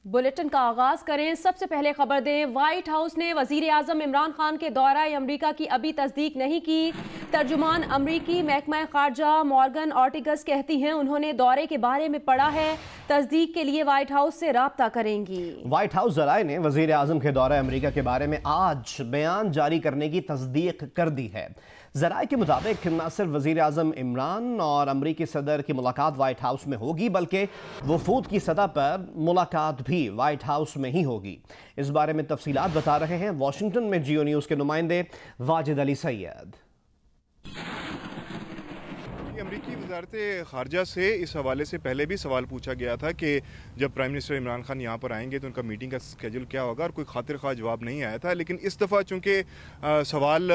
Bulletin का आगाज करें। सबसे पहले खबर दें, व्हाइट हाउस ने वजीर आजम इमरान खान के दौरा अमरीका की अभी तस्दीक नहीं की। तर्जुमान अमरीकी महकमा खारजा मॉर्गन ऑर्टिगस कहती हैं उन्होंने दौरे के बारे में पढ़ा है, तस्दीक के लिए व्हाइट हाउस से राब्ता करेंगी। व्हाइट हाउस जराए ने वजीर आजम के दौरा अमरीका के बारे में आज बयान जारी करने की तस्दीक कर दी है। जराए के मुताबिक न सिर्फ वजीर आजम इमरान और अमरीकी सदर की मुलाकात व्हाइट हाउस में होगी, बल्कि वफूद की सतह पर मुलाकात भी व्हाइट हाउस में ही होगी। इस बारे में तफसीलात बता रहे हैं वाशिंगटन में जियो न्यूज़ के नुमाइंदे वाजिद अली सैयद। अमरीकी वजारत खारजा से इस हवाले से पहले भी सवाल पूछा गया था कि जब प्राइम मिनिस्टर इमरान खान यहाँ पर आएंगे तो उनका मीटिंग का स्केजूल क्या होगा, और कोई खातिर ख्वाह जवाब नहीं आया था। लेकिन इस दफ़ा चूँकि सवाल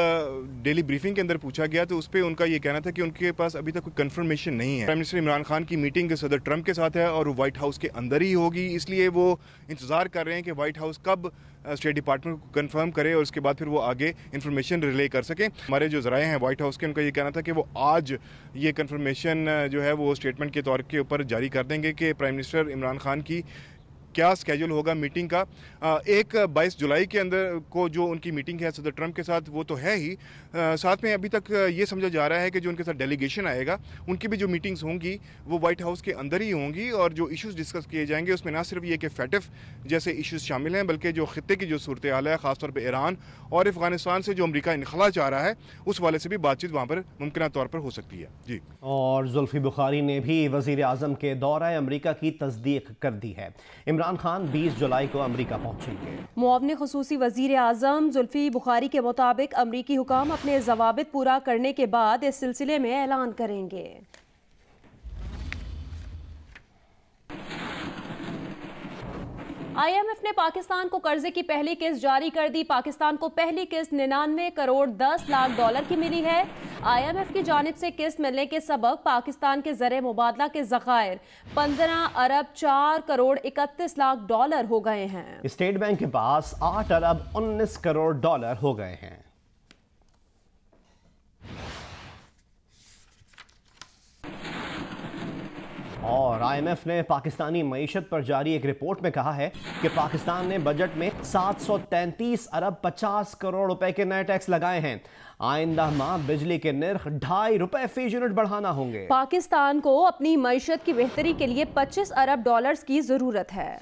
डेली ब्रीफिंग के अंदर पूछा गया तो उस पर उनका ये कहना था कि उनके पास अभी तक कोई कन्फर्मेशन नहीं है। प्राइम मिनिस्टर इमरान खान की मीटिंग सदर ट्रंप के साथ है और वो व्हाइट हाउस के अंदर ही होगी, इसलिए वो इंतज़ार कर रहे हैं कि व्हाइट हाउस कब स्टेट डिपार्टमेंट को कंफर्म करे और उसके बाद फिर वो आगे इंफॉर्मेशन रिले कर सकें। हमारे जो ज़राए हैं व्हाइट हाउस के, उनका ये कहना था कि वो आज ये कंफर्मेशन जो है वो स्टेटमेंट के तौर के ऊपर जारी कर देंगे कि प्राइम मिनिस्टर इमरान खान की क्या स्केजूल होगा मीटिंग का। 22 जुलाई के अंदर को जो उनकी मीटिंग है सदर ट्रंप के साथ वो तो है ही, साथ में अभी तक ये समझा जा रहा है कि जो उनके साथ डेलीगेशन आएगा उनकी भी जो मीटिंग्स होंगी वो व्हाइट हाउस के अंदर ही होंगी, और जो इश्यूज़ डिस्कस किए जाएंगे उसमें ना सिर्फ ये कि फैटिफ जैसे इश्यूज़ शामिल हैं, बल्कि जो खित्ते की जो सूरत हाल है ख़ासतौर पर ईरान और अफ़गानिस्तान से जो अमरीका इनखला चाह रहा है उस वाले से भी बातचीत वहाँ पर मुमकिन तौर पर हो सकती है। जी, और जुल्फी बुखारी ने भी वज़ीर आज़म के दौरा अमरीका की तस्दीक कर दी है। इमरान खान 20 जुलाई को अमरीका पहुंचेंगे। मुआवने खुसूसी वजीर आजम जुल्फी बुखारी के मुताबिक अमरीकी हुकाम अपने जवाबित पूरा करने के बाद इस सिलसिले में ऐलान करेंगे। IMF ने पाकिस्तान को कर्जे की पहली किस्त जारी कर दी। पाकिस्तान को पहली किस्त 99 करोड़ 10 लाख डॉलर की मिली है। IMF की जानिब से किस्त मिलने के सबब पाकिस्तान के ज़र मुबादला के ज़खायर 15 अरब 4 करोड़ 31 लाख डॉलर हो गए हैं। स्टेट बैंक के पास 8 अरब 19 करोड़ डॉलर हो गए हैं। और IMF ने पाकिस्तानी मईशत पर जारी एक रिपोर्ट में कहा है कि पाकिस्तान ने बजट में 733 अरब 50 करोड़ रुपए के नए टैक्स लगाए हैं। आइंदा माह बिजली के निर्ख 2.5 रुपए फी यूनिट बढ़ाना होंगे। पाकिस्तान को अपनी मईशत की बेहतरी के लिए 25 अरब डॉलर्स की जरूरत है।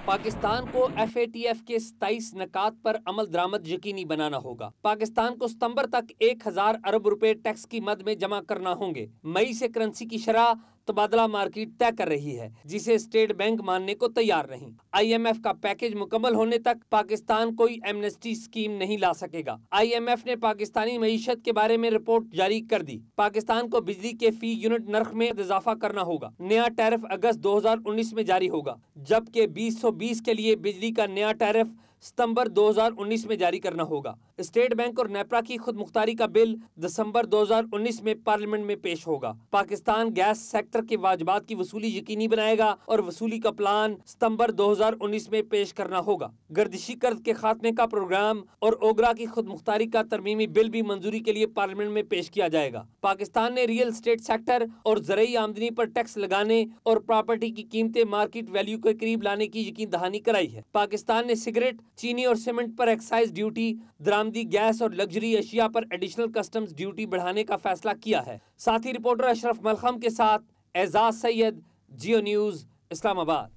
पाकिस्तान को FATF के 27 नकात पर अमल दरामद यकीनी बनाना होगा। पाकिस्तान को सितंबर तक 1000 अरब रुपए टैक्स की मद में जमा करना होंगे। मई से करेंसी की शरह तबादला मार्केट तय कर रही है, जिसे स्टेट बैंक मानने को तैयार नहीं। IMF का पैकेज मुकम्मल होने तक पाकिस्तान कोई एमनेस्टी स्कीम नहीं ला सकेगा। IMF ने पाकिस्तानी मईशत के बारे में रिपोर्ट जारी कर दी। पाकिस्तान को बिजली के फी यूनिट नर्ख में इजाफा करना होगा। नया टैरिफ अगस्त 2019 में जारी होगा, जबकि 2020 के लिए बिजली का नया टैरिफ सितंबर 2019 में जारी करना होगा। स्टेट बैंक और नेपरा की खुद मुख्तारी का बिल दिसंबर 2019 में पार्लियामेंट में पेश होगा। पाकिस्तान गैस सेक्टर के वाजबात की वसूली यकीनी बनाएगा और वसूली का प्लान सितंबर 2019 में पेश करना होगा। गर्दिशी कर्ज के खात्मे का प्रोग्राम और ओगरा की खुद मुख्तारी का तरमीमी बिल भी मंजूरी के लिए पार्लियामेंट में पेश किया जाएगा। पाकिस्तान ने रियल एस्टेट सेक्टर और ज़रूरी आमदनी पर टैक्स लगाने और प्रॉपर्टी की कीमतें मार्केट वैल्यू के करीब लाने की यकीन दहानी कराई है। पाकिस्तान ने सिगरेट, चीनी और सीमेंट पर एक्साइज ड्यूटी, दरामदी गैस और लग्जरी अशिया पर एडिशनल कस्टम्स ड्यूटी बढ़ाने का फैसला किया है। साथी रिपोर्टर अशरफ मलखम के साथ एजाज सैयद, जियो न्यूज़, इस्लामाबाद।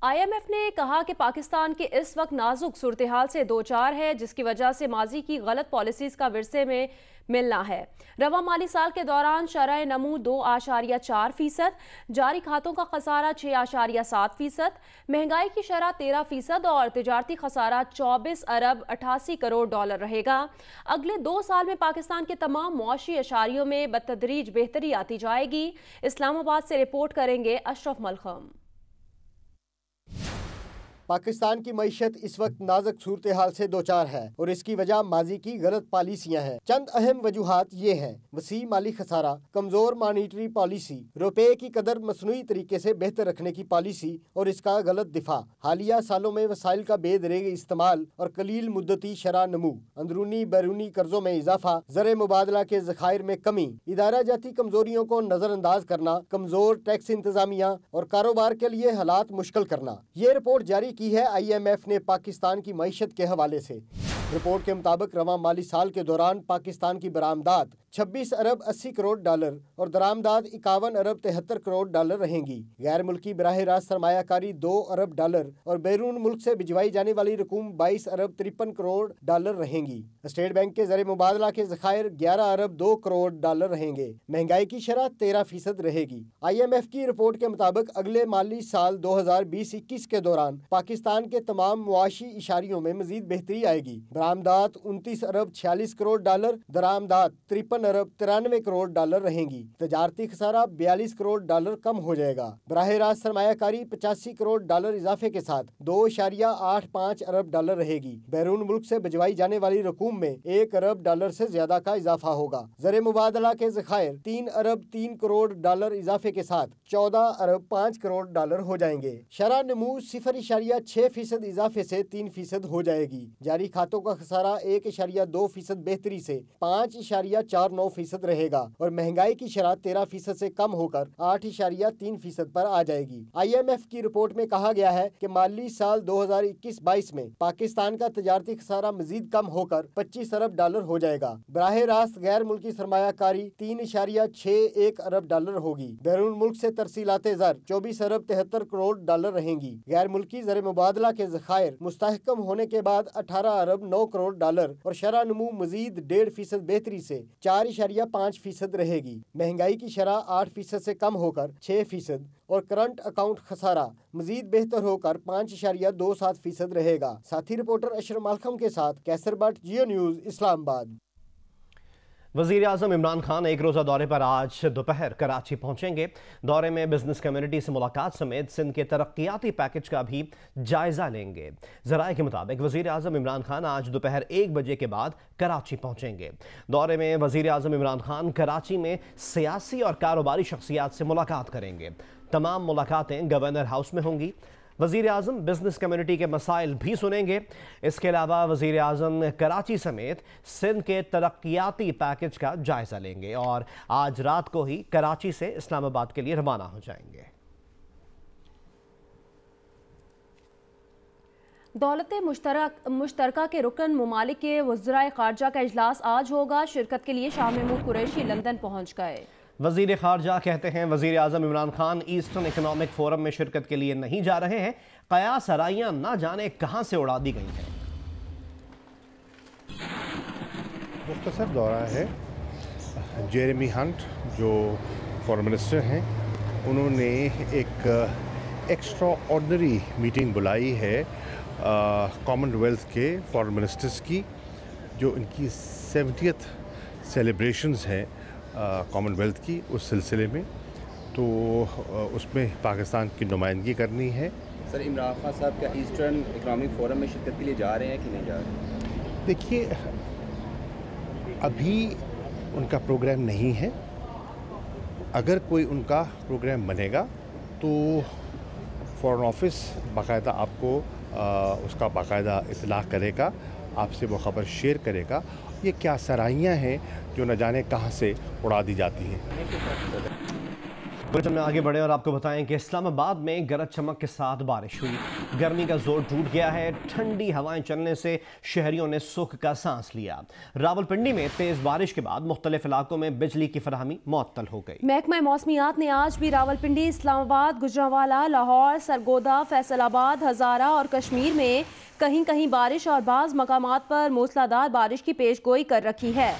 IMF ने कहा कि पाकिस्तान के इस वक्त नाजुक सूरत हाल से दो चार है, जिसकी वजह से माजी की गलत पॉलिसीज़ का विरसे में मिलना है। रवा माली साल के दौरान शरह नमू 2.4%, जारी खातों का खसारा 6.7%, महंगाई की शरह 13% और तिजारती खसारा 24 अरब 88 करोड़ डॉलर रहेगा। अगले 2 साल में पाकिस्तान के तमाम मुआशी अशारियों में बतदरीज बेहतरी आती जाएगी। इस्लामाबाद से रिपोर्ट करेंगे अशरफ मलखम। पाकिस्तान की मईशत इस वक्त नाजुक सूरत हाल से दो चार है और इसकी वजह माजी की गलत पॉलिसियाँ हैं। चंद अहम वजूहात ये हैं: वसी माली खसारा, कमजोर मॉनिटरी पॉलिसी, रुपए की कदर मसनूई तरीके से बेहतर रखने की पॉलिसी और इसका गलत दिफा, हालिया सालों में वसाइल का बेदरेग इस्तेमाल और कलील मुद्दती शरह नमू, अंदरूनी बैरूनी कर्जों में इजाफा, ज़र मुबादला के ज़खायर में कमी, इदारा जाती कमजोरियों को नजरअंदाज करना, कमजोर टैक्स इंतजामिया और कारोबार के लिए हालात मुश्किल करना। ये रिपोर्ट जारी की है IMF ने पाकिस्तान की मईशत के हवाले से। रिपोर्ट के मुताबिक रवां माली साल के दौरान पाकिस्तान की बरामदात 26 अरब 80 करोड़ डॉलर और दरामदात 51 अरब 73 करोड़ डॉलर रहेंगी। गैर मुल्की बराह रास्त सरमायाकारी 2 अरब डॉलर और बैरून मुल्क से भिजवाई जाने वाली रकूम 22 अरब 53 करोड़ डॉलर रहेंगी। स्टेट बैंक के ज़र मुबादला के ज़खायर 11 अरब 2 करोड़ डॉलर रहेंगे। महंगाई की शरह 13% रहेगी। IMF की रिपोर्ट के मुताबिक अगले माली साल 2020-21 के दौरान पाकिस्तान के तमाम मुआशी इशारियों में मजीद बेहतरी आएगी। बरामदात 29 अरब 46 करोड़ डॉलर, दरामदात 53 अरब 93 करोड़ डॉलर रहेंगी। तजारती खसारा 42 करोड़ डॉलर कम हो जाएगा। बराह रास्त सरमायाकारी 85 करोड़ डॉलर इजाफे के साथ 2.85 अरब डॉलर रहेगी। बैरून मुल्क से भिजवाई जाने वाली रकूम में 1 अरब डॉलर से ज्यादा का इजाफा होगा। ज़र मुबादला के ज़खायर 3 अरब 3 करोड़ डॉलर इजाफे के साथ 14 अरब 5 करोड़ डॉलर हो जाएंगे। शरह नमू 0.6% इजाफे से 3% हो जाएगी। जारी खातों का खसारा 1.2% बेहतरी से 5.49% रहेगा और महंगाई की शरह 13% से कम होकर 8.3% पर आ जाएगी। IMF की रिपोर्ट में कहा गया है कि माली साल 2021-22 में पाकिस्तान का तजारती खसारा मजीद कम होकर 25 अरब डॉलर हो जाएगा। बराह रास्त गैर मुल्की सरमायाकारी 3.61 अरब डॉलर होगी। बैरून मुल्क से तरसीलाते ज़र 24 अरब 73 करोड़ डॉलर रहेंगी। गैर मुल्की ज़र मुबादला के ज़खायर मुस्तहकम होने के बाद 18 अरब 9 करोड़ डॉलर और शरह नमू मजीद 1.5% बेहतरी से 4.5% रहेगी। महंगाई की शरह 8% से कम होकर 6% और करंट अकाउंट खसारा मजीद बेहतर होकर 5.27% रहेगा। साथी रिपोर्टर अशरफ मालखम के साथ कैसर बट, जियो न्यूज़, इस्लामाबाद। वज़ीर आज़म इमरान खान एक रोज़ा दौरे पर आज दोपहर कराची पहुंचेंगे। दौरे में बिजनेस कम्युनिटी से मुलाकात समेत सिंध के तरक्याती पैकेज का भी जायजा लेंगे। ज़राए के मुताबिक वज़ीर आज़म इमरान खान आज दोपहर 1 बजे के बाद कराची पहुंचेंगे। दौरे में वज़ीर आज़म इमरान खान कराची में सियासी और कारोबारी शख्सियात से मुलाकात करेंगे। तमाम मुलाकातें गवर्नर हाउस में होंगी। वज़ीर आज़म बिजनेस कम्युनिटी के मसाइल भी सुनेंगे। इसके अलावा वज़ीर आज़म कराची समेत सिंध के तरक्याती पैकेज का जायजा लेंगे और आज रात को ही कराची से इस्लामाबाद के लिए रवाना हो जाएंगे। दौलत मुश्तरका के रुकन ममालिक के वज़राए ख़ारजा का इजलास आज होगा। शिरकत के लिए शाह महमूद कुरैशी लंदन पहुँच गए। वज़ीर ख़ारजा कहते हैं वज़ीर आज़म Imran Khan Eastern Economic Forum में शिरकत के लिए नहीं जा रहे हैं। क़यास आराइयाँ ना जाने कहाँ से उड़ा दी गई हैं। मुख्तसर दौरा है। जेरेमी हंट जो फॉरेन मिनिस्टर हैं, उन्होंने एक एक्स्ट्रा ऑर्डनरी मीटिंग बुलाई है कॉमनवेल्थ के फॉरेन मिनिस्टर्स की, जो इनकी 70th सेलिब्रेशंस हैं कॉमनवेल्थ की, उस सिलसिले में। तो उसमें पाकिस्तान की नुमाइंदगी करनी है। सर, इमरान खान साहब क्या ईस्टर्न इकनॉमिक फोरम में शिरकत के लिए जा रहे हैं कि नहीं जा रहे? देखिए, अभी उनका प्रोग्राम नहीं है। अगर कोई उनका प्रोग्राम बनेगा तो फॉरेन ऑफिस बाकायदा आपको उसका बाकायदा इतला करेगा, आपसे वो ख़बर शेयर करेगा। ये क्या सराहियाँ हैं जो न जाने कहाँ से उड़ा दी जाती हैं। बुलेटिन में आगे बढ़े और आपको बताएं कि इस्लामाबाद में गरज चमक के साथ बारिश हुई। गर्मी का जोर टूट गया है। ठंडी हवाएं चलने से शहरियों ने सुख का सांस लिया। रावलपिंडी में तेज बारिश के बाद मुख्तलिफ इलाकों में बिजली की फराहमी मुअत्तल हो गई। महकमा मौसमियात ने आज भी रावलपिंडी, इस्लामाबाद, गुजरांवाला, लाहौर, सरगोदा, फैसलाबाद, हजारा और कश्मीर में कहीं कहीं बारिश और बाज़ मकामात पर मूसलाधार बारिश की पेशगोई कर रखी है।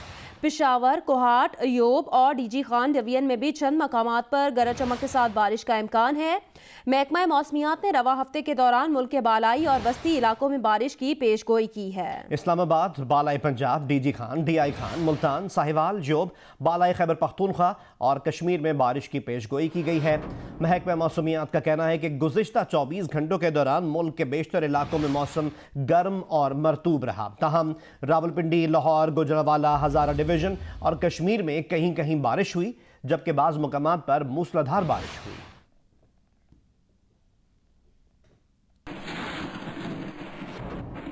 पेशावर, कोहाट, अयोब और डीजी खान डिवीजन में भी चंद मकामात पर गरज चमक के साथ बारिश का इम्कान है। महकमा मौसमियात ने रवा हफ्ते के दौरान मुल्क के बालाई और वस्ती इलाकों में बारिश की पेशगोई की है। इस्लामाबाद, बालाई पंजाब, डीजी खान, डीआई खान, मुल्तान, साहिवाल, जोब, बालाई खैबर पख्तूनख्वा और कश्मीर में बारिश की पेशगोई की गई है। महकमा मौसमियात का कहना है कि गुज़िश्ता 24 घंटों के दौरान मुल्क के बेशतर इलाकों में मौसम गर्म और मरतूब रहा। ताहम रावलपिंडी, लाहौर, गुजरांवाला, हज़ारा डिवीजन और कश्मीर में कहीं कहीं बारिश हुई, जबकि बाज़ मुकामात पर मूसलाधार बारिश हुई।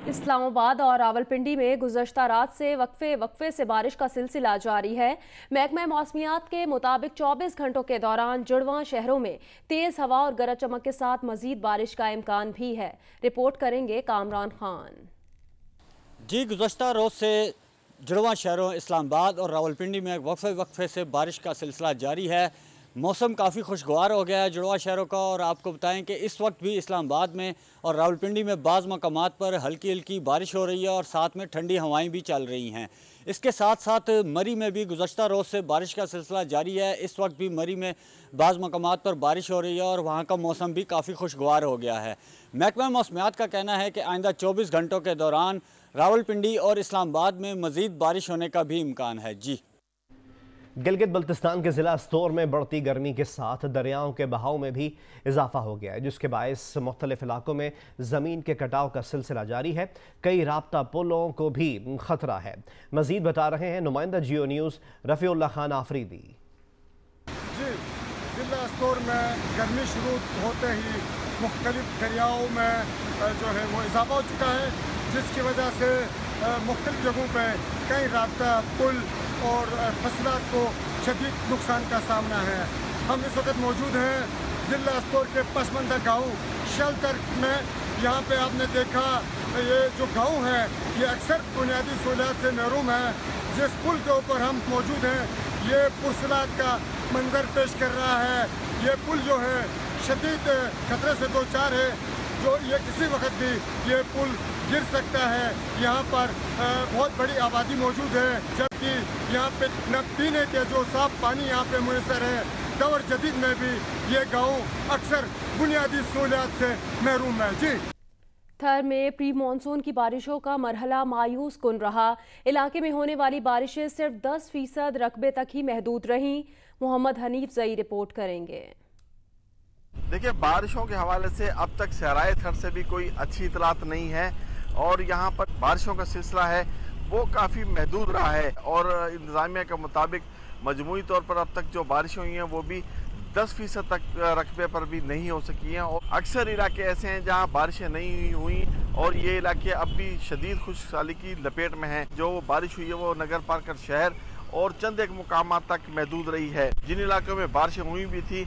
इस्लामाबाद और रावलपिंडी में गुज़श्ता रात से वक्फे से बारिश का सिलसिला जारी है। महकमा मौसमियात के मुताबिक 24 घंटों के दौरान जुड़वां शहरों में तेज़ हवा और गरज चमक के साथ मजीद बारिश का इम्कान भी है। रिपोर्ट करेंगे कामरान खान। जी, गुज़श्ता रोज़ से जुड़वां शहरों इस्लामाबाद और रावलपिंडी में वक्फे से बारिश का सिलसिला जारी है। मौसम काफ़ी खुशगवार हो गया है जुड़वा शहरों का। और आपको बताएं कि इस वक्त भी इस्लामाबाद में और रावलपिंडी में बाज़ मकामात पर हल्की हल्की बारिश हो रही है और साथ में ठंडी हवाएं भी चल रही हैं। इसके साथ साथ मरी में भी गुज़श्ता रोज़ से बारिश का सिलसिला जारी है। इस वक्त भी मरी में बाज़ मकामात पर बारिश हो रही है और वहाँ का मौसम भी काफ़ी खुशगवार हो गया है। महकमा मौसमियात का कहना है कि आइंदा 24 घंटों के दौरान रावलपिंडी और इस्लामाबाद में मज़ीद बारिश होने का भी इम्कान है। जी, गिलगित बल्तिस्तान के ज़िला स्तोर में बढ़ती गर्मी के साथ दरियाओं के बहाव में भी इजाफा हो गया है, जिसके बायस मुख्तलिफ इलाकों में ज़मीन के कटाव का सिलसिला जारी है। कई राब्ता पुलों को भी ख़तरा है। मज़ीद बता रहे हैं नुमाइंदा जियो न्यूज़ रफ़ीउल्लाह खान आफरीदी। जी, ज़िला स्तोर में गर्मी शुरू होते ही मुख्तलिफ दरियाओं में जो है वो इजाफा हो चुका है, जिसकी वजह से मुख्तलिफ जगहों पर कई राब्ता पुल और फसलात को शदीद नुकसान का सामना है। हम इस वक्त मौजूद हैं ज़िला स्तोर के पसमंदा गाँव शेल्टर में। यहाँ पे आपने देखा ये जो गाँव है ये अक्सर बुनियादी सहूलियात से महरूम है। जिस पुल के ऊपर हम मौजूद हैं ये पुरसलात का मंजर पेश कर रहा है। ये पुल जो है शदीद खतरे से दो चार है, जो ये किसी वक्त भी ये पुल गिर सकता है। यहाँ पर बहुत बड़ी आबादी मौजूद है, जबकि यहाँ पे न पीने के जो साफ पानी यहाँ पे मुयसर है। दौर जदीद में भी ये गाँव अक्सर बुनियादी सहूलियात से महरूम है। जी, थर में प्री मानसून की बारिशों का मरहला मायूस कुन रहा। इलाके में होने वाली बारिशें सिर्फ 10% रकबे तक ही महदूद रहीं। मोहम्मद हनीफ जई रिपोर्ट करेंगे। देखिए, बारिशों के हवाले से अब तक सहराए थर से भी कोई अच्छी इतलात नहीं है और यहाँ पर बारिशों का सिलसिला है वो काफ़ी महदूद रहा है। और इंतज़ामिया के मुताबिक मजमूई तौर पर अब तक जो बारिशें हुई हैं वो भी 10% तक रकबे पर भी नहीं हो सकी हैं। और अक्सर इलाके ऐसे हैं जहाँ बारिशें नहीं हुई और ये इलाके अब भी शदीद खुशहाली की लपेट में हैं। जो बारिश हुई है वो नगर पार्कर शहर और चंद एक मुकामात तक महदूद रही है। जिन इलाकों में बारिशें हुई भी थी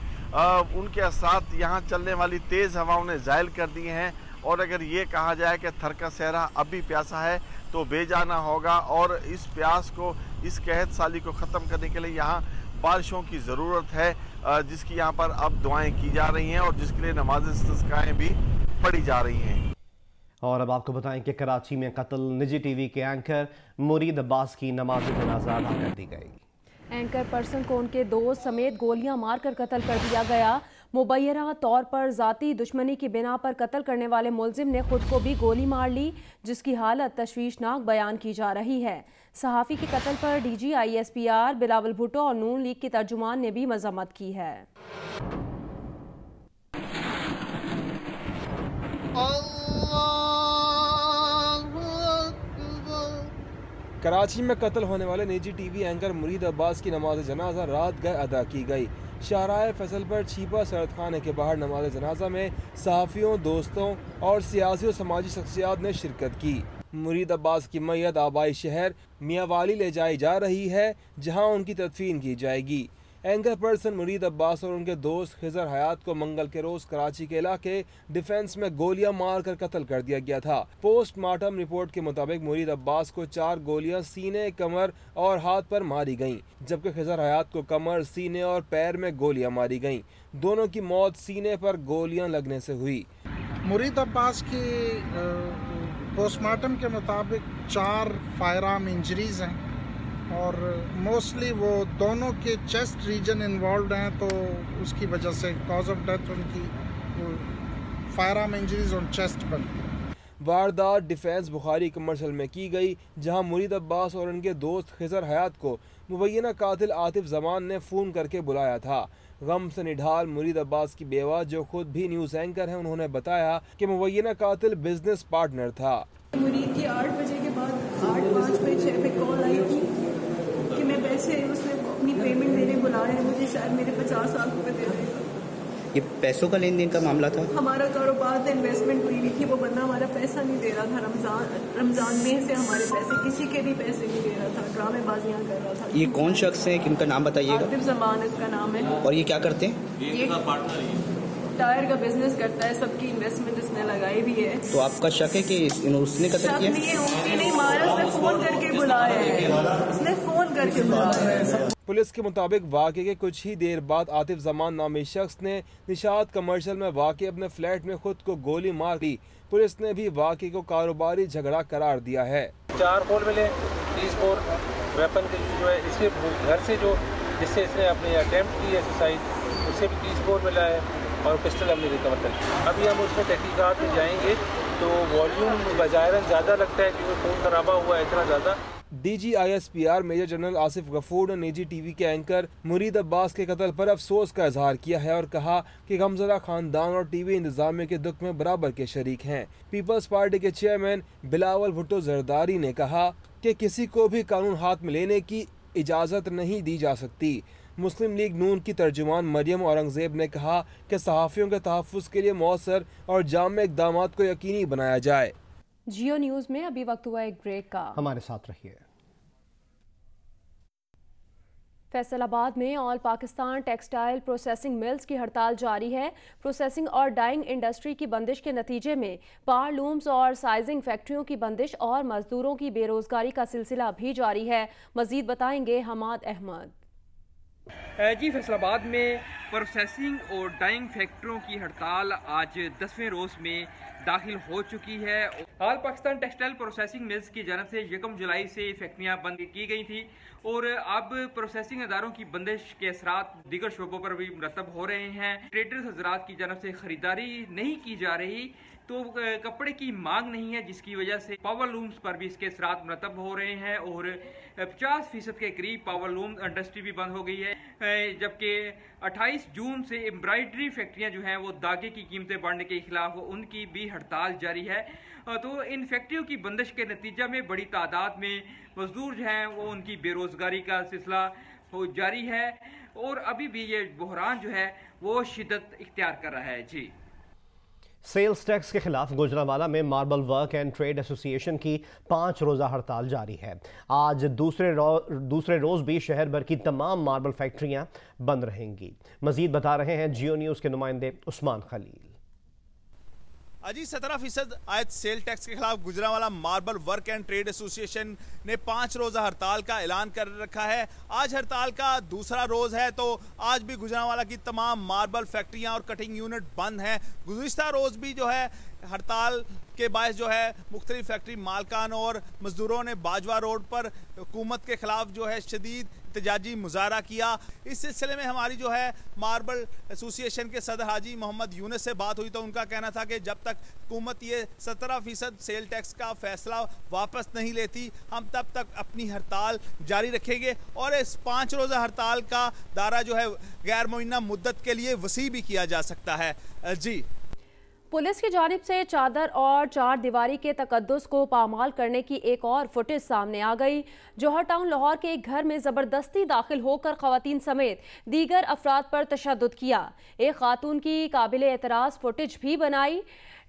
उनके साथ यहाँ चलने वाली तेज़ हवाओं ने ज़ायल कर दिए हैं। और अगर ये कहा जाए कि थर का सहरा अब भी प्यासा है तो बेजाना होगा। और इस प्यास को, इस कहत साली को ख़त्म करने के लिए यहाँ बारिशों की ज़रूरत है, जिसकी यहाँ पर अब दुआएं की जा रही हैं और जिसके लिए नमाज़ इस्तिस्काएं भी पढ़ी जा रही हैं। और अब आपको बताएं कि कराची में कत्ल निजी टीवी के एंकर मुरीद अब्बास की नमाज जनाजा अदा कर दी गई। एंकर पर्सन को उनके दोस्त समेत गोलियां मारकर कत्ल कर दिया गया। मुबैना तौर पर ज़ाती दुश्मनी की बिना पर कत्ल करने वाले मुलजिम ने खुद को भी गोली मार ली, जिसकी हालत तशवीशनाक बयान की जा रही है। सहाफ़ी के कत्ल पर DG ISPR बिलावल भुट्टो और नून लीग के तर्जुमान ने भी मज़म्मत की है। कराची में कत्ल होने वाले निजी टीवी एंकर मुरीद अब्बास की नमाज जनाजा रात गए अदा की गई। शाहराह फैसल पर छीपा सरद खाने के बाहर नमाज जनाजा में सहाफ़ियों, दोस्तों और सियासी और समाजी शख्सियात ने शिरकत की। मुरीद अब्बास की मैयत आबाई शहर मियाँवाली ले जाई जा रही है, जहाँ उनकी तदफीन की जाएगी। एंकर पर्सन मुरीद अब्बास और उनके दोस्त खिजर हयात को मंगल के रोज कराची के इलाके डिफेंस में गोलियां मारकर कत्ल कर दिया गया था। पोस्टमार्टम रिपोर्ट के मुताबिक मुरीद अब्बास को 4 गोलियां सीने, कमर और हाथ पर मारी गईं, जबकि खिजर हयात को कमर, सीने और पैर में गोलियां मारी गईं। दोनों की मौत सीने पर गोलियां लगने से हुई। मुरीद अब्बास की पोस्टमार्टम के मुताबिक 4 फायर आर्म इंजरीज हैं और मोस्टली वो दोनों के चेस्ट रीजन इन्वॉल्व हैं, तो उसकी वजह से कॉज ऑफ डेथ उनकी fire arm injuries on chest पर। वारदात डिफेंस बुखारी कमर्शियल में की गई, जहां मुरीद अब्बास और उनके दोस्त खिजर हयात को मुबैना कातिल आतिफ जमान ने फ़ोन करके बुलाया था। गम से निढाल मुरीद अब्बास की बेवा, जो खुद भी न्यूज़ एंकर हैं, उन्होंने बताया कि मुबैना कातिल बिजनेस पार्टनर था। मुरीद की 8 बजे के बाद 8:05 पे 6 पे कॉल आई थी कि मैं पैसे उसने अपनी पेमेंट देने बुलाया है, मुझे शायद मेरे 50 लाख रुपए दे देगा। ये पैसों का लेन देन का मामला था? हमारा कारोबार था, इन्वेस्टमेंट हुई थी, वो बंदा हमारा पैसा नहीं दे रहा था। रमजान में से हमारे पैसे, किसी के भी पैसे नहीं दे रहा था, ड्रामेबाजियां कर रहा था। ये कौन शख्स है, किनका नाम बताइएगा? आतिफ जमान इसका नाम है। और ये क्या करते हैं? ये टायर का बिजनेस करता है, सबकी इन्वेस्टमेंट इसने लगाई भी है। तो आपका शक है कि उसने कत्ल किया? नहीं मारा, उसने फोन करके बुलाया है, उसने फोन करके बुलाया है। पुलिस के मुताबिक वाक़े के कुछ ही देर बाद आतिफ जमान नामी शख्स ने निशात कमर्शियल में वाक़े अपने फ्लैट में खुद को गोली मार दी। पुलिस ने भी वाक़े को कारोबारी झगड़ा करार दिया है। 4 बोल मिले, 30 बोर वेपन के जो है इसके घर से, जो जिससे इसने अपने अटेम्प्ट की एक्सरसाइज, उससे भी 30 बोर मिला है और पिस्टल हमने रिकवर कर। अभी हम उसमें तहकीकात में जाएंगे तो वॉल्यूम बजायरन ज़्यादा लगता है क्योंकि खून खराबा हुआ है इतना ज़्यादा। DGISPR major general Asif Ghafoor ने निजी टीवी के एंकर मुरीद अब्बास के कत्ल पर अफसोस का इजहार किया है और कहा कि गमज़दा खानदान और टीवी इंतजामिया के दुख में बराबर के शरीक हैं। पीपल्स पार्टी के चेयरमैन बिलावल भुट्टो जरदारी ने कहा कि किसी को भी कानून हाथ में लेने की इजाज़त नहीं दी जा सकती। मुस्लिम लीग नून की तर्जुमान मरियम औरंगजेब ने कहा कि सहाफ़ियों के तहफ़्फ़ुज़ के लिए मौसर और जाम इक़दाम को यकीनी बनाया जाए। जियो न्यूज़ में अभी वक्त हुआ एक ब्रेक का, हमारे साथ रहिए। फैसलाबाद में all Pakistan textile processing mills की हड़ताल जारी है। प्रोसेसिंग और डाइंग इंडस्ट्री की बंदिश के नतीजे में पार लूम्स और साइजिंग फैक्ट्रियों की बंदिश और मजदूरों की बेरोजगारी का सिलसिला भी जारी है। मजीद बताएंगे हमाद अहमद। जी, फैसलाबाद में प्रोसेसिंग और डाइंग फैक्ट्रियों की हड़ताल आज 10वें रोज़ में दाखिल हो चुकी है। All Pakistan textile processing mills की जानब से 1 जुलाई से फैक्ट्रियां बंद की गई थी और अब प्रोसेसिंग अदारों की बंदिश के असरात दीगर शोबों पर भी मुरतब हो रहे हैं। ट्रेडर्स हजरात की जानब से खरीदारी नहीं की जा रही, तो कपड़े की मांग नहीं है, जिसकी वजह से पावर लूम्स पर भी इसके असरात मुरतब हो रहे हैं और 50% के करीब पावर लूम इंडस्ट्री भी बंद हो गई है। जबकि 28 जून से एम्ब्रॉयडरी फैक्ट्रियां जो हैं वो धागे की कीमतें बढ़ने के खिलाफ उनकी भी हड़ताल जारी है। तो इन फैक्ट्रियों की बंदिश के नतीजा में बड़ी तादाद में मजदूर जो हैं वो उनकी बेरोजगारी का सिलसिला जारी है और अभी भी ये बहरान जो है वो शिद्दत इख्तियार कर रहा है। जी, सेल्स टैक्स के खिलाफ गुजरांवाला में marble work and trade association की 5 रोज़ा हड़ताल जारी है। आज दूसरे रोज़ भी शहर भर की तमाम मार्बल फैक्ट्रियां बंद रहेंगी। मजीद बता रहे हैं जियो न्यूज़ के नुमाइंदे उस्मान खलील। अजी 17% आयत सेल टैक्स के खिलाफ Gujranwala marble work and trade association ने 5 रोज़ा हड़ताल का ऐलान कर रखा है। आज हड़ताल का दूसरा रोज़ है, तो आज भी गुजरांवाला की तमाम मार्बल फैक्ट्रियां और कटिंग यूनिट बंद हैं। गुज़िश्ता रोज़ भी जो है हड़ताल के बायस जो है मुख्तलिफ फैक्ट्री मालकान और मजदूरों ने बाजवा रोड पर हुकूमत के खिलाफ जो है शदीद एहतजाजी मुजाहरा किया। इस सिलसिले में हमारी जो है मार्बल एसोसिएशन के सदर हाजी मोहम्मद यूनुस से बात हुई, तो उनका कहना था कि जब तक हुकूमत ये 17% सेल टैक्स का फैसला वापस नहीं लेती, हम तब तक अपनी हड़ताल जारी रखेंगे और इस 5 रोज़ा हड़ताल का दायरा जो है गैर मुअय्यना मुद्दत के लिए वसी भी किया जा सकता है। जी, पुलिस की जानिब से चादर और चार दीवारी के तकद्दुस को पामाल करने की एक और फुटेज सामने आ गई। जौहर टाउन लाहौर के एक घर में ज़बरदस्ती दाखिल होकर ख़वातीन समेत दीगर अफराद पर तशद्दुद किया। एक खातून की काबिल एतराज़ फुटेज भी बनाई।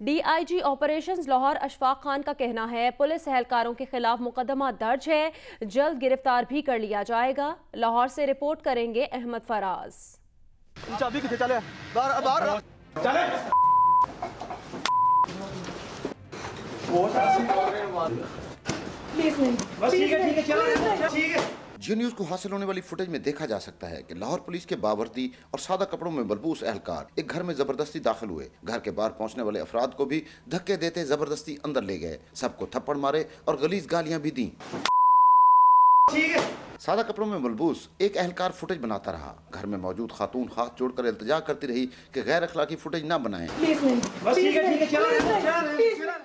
DIG ऑपरेशंस लाहौर अशफाक खान का कहना है पुलिस एहलकारों के खिलाफ मुकदमा दर्ज है, जल्द गिरफ्तार भी कर लिया जाएगा। लाहौर से रिपोर्ट करेंगे अहमद फराज। जियो न्यूज को हासिल होने वाली फुटेज में देखा जा सकता है कि लाहौर पुलिस के बावर्दी और सादा कपड़ों में मलबूस एहलकार एक घर में जबरदस्ती दाखिल हुए। घर के बाहर पहुंचने वाले अफराद को भी धक्के देते जबरदस्ती अंदर ले गए, सबको थप्पड़ मारे और गलीज गालियां भी दी। सादा कपड़ों में मलबूस एक एहलकार फुटेज बनाता रहा। घर में मौजूद खातून हाथ जोड़कर इल्तिजा करती रही कि गैर अखलाकी फुटेज न बनाएं।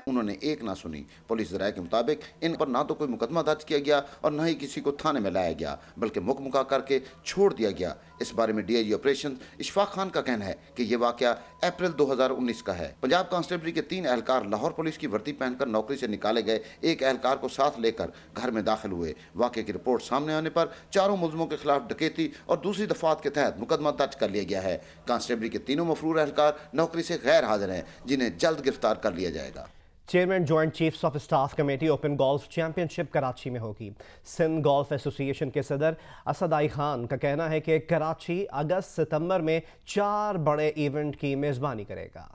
उन्होंने एक ना सुनी। पुलिस ज़राए के मुताबिक इन पर ना तो कोई मुकदमा दर्ज किया गया और न ही किसी को थाने में लाया गया, बल्कि मुकमुका करके छोड़ दिया गया। इस बारे में डीआईजी ऑपरेशन इशफाक खान का कहना है कि यह वाकया अप्रैल 2019 का है। पंजाब कांस्टेबली के 3 एहलकार लाहौर पुलिस की वर्दी पहनकर नौकरी से निकाले गए एक एहलकार को साथ लेकर घर में दाखिल हुए। वाकये की रिपोर्ट सामने आने पर चारों मुलजमों के खिलाफ डकैती और दूसरी दफात के तहत मुकदमा दर्ज कर लिया गया है। कांस्टेबली के तीनों मफरूर एहलकार नौकरी से गैर हाजिर हैं, जिन्हें जल्द गिरफ्तार कर लिया जाएगा। Chairman joint chiefs of staff committee open golf championship Karachi में होगी। सिंध गोल्फ एसोसिएशन के सदर असद आई खान का कहना है कि कराची अगस्त सितंबर में 4 बड़े इवेंट की मेजबानी करेगा।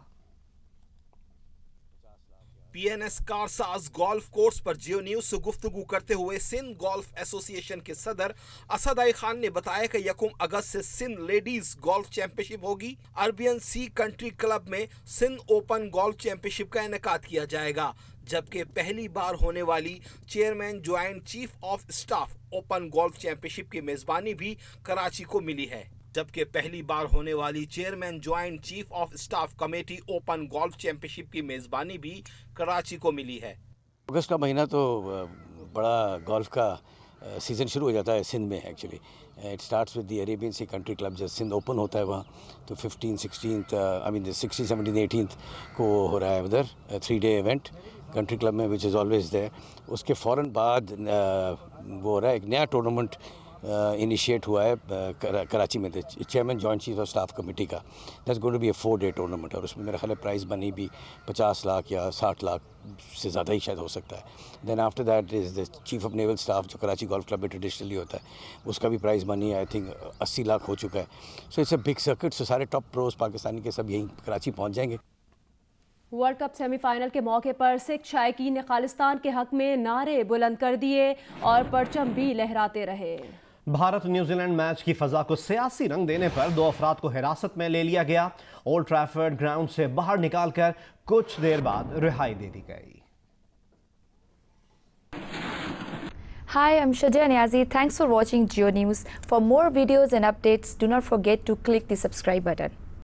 पीएनएस कारसाज गोल्फ कोर्स पर जियो न्यूज से गुफ्तगू करते हुए सिंध गोल्फ एसोसिएशन के सदर असद आई खान ने बताया कि 1 अगस्त से सिंध लेडीज गोल्फ चैंपियनशिप होगी। अरबियन सी कंट्री क्लब में सिंध ओपन गोल्फ चैंपियनशिप का इनेकाद किया जाएगा, जबकि पहली बार होने वाली chairman joint chief of staff open golf championship की मेजबानी भी कराची को मिली है। जबकि पहली बार होने वाली chairman joint chief of staff committee open golf championship की मेजबानी भी कराची को मिली है। अगस्त का महीना तो बड़ा गोल्फ का सीज़न शुरू हो जाता है सिंध में। Actually it starts with the Arabian sea country club. जब सिंध ओपन होता है वहाँ तो 15, 16 आई मीन 16, 17, 18 को हो रहा है उधर 3 डे इवेंट कंट्री क्लब में, विच इज़ ऑलवेज देयर। उसके फ़ौरन बाद वो हो रहा है एक नया टूर्नामेंट इनिशिएट हुआ है कराची में, chairman joint chief of staff committee का। That's going to be a 4-डे टूर्नामेंट और उसमें मेरा ख्याल है प्राइज़ मनी भी 50 लाख या 60 लाख से ज़्यादा ही शायद हो सकता है। Then after that is the chief of naval staff जो कराची गोल्फ क्लब में ट्रेडिशनली होता है, उसका भी prize money I think 80 lakh हो चुका है। So it's a big circuit. सो सारे टॉप प्रोज पाकिस्तानी के सब यहीं कराची पहुँच जाएंगे। वर्ल्ड कप सेमीफाइनल के मौके पर सिख शायकीन ने खालिस्तान के हक में नारे बुलंद कर दिए और परचम भी लहराते रहे। भारत न्यूजीलैंड मैच की फजा को सियासी रंग देने पर 2 अफराद को हिरासत में ले लिया गया। ओल्ड ट्रैफर्ड ग्राउंड से बाहर निकालकर कुछ देर बाद रिहाई दे दी गई। Hi, I'm Shadia Niazi. Thanks for watching Geo News. For more videos and updates, do not forget to click the subscribe button.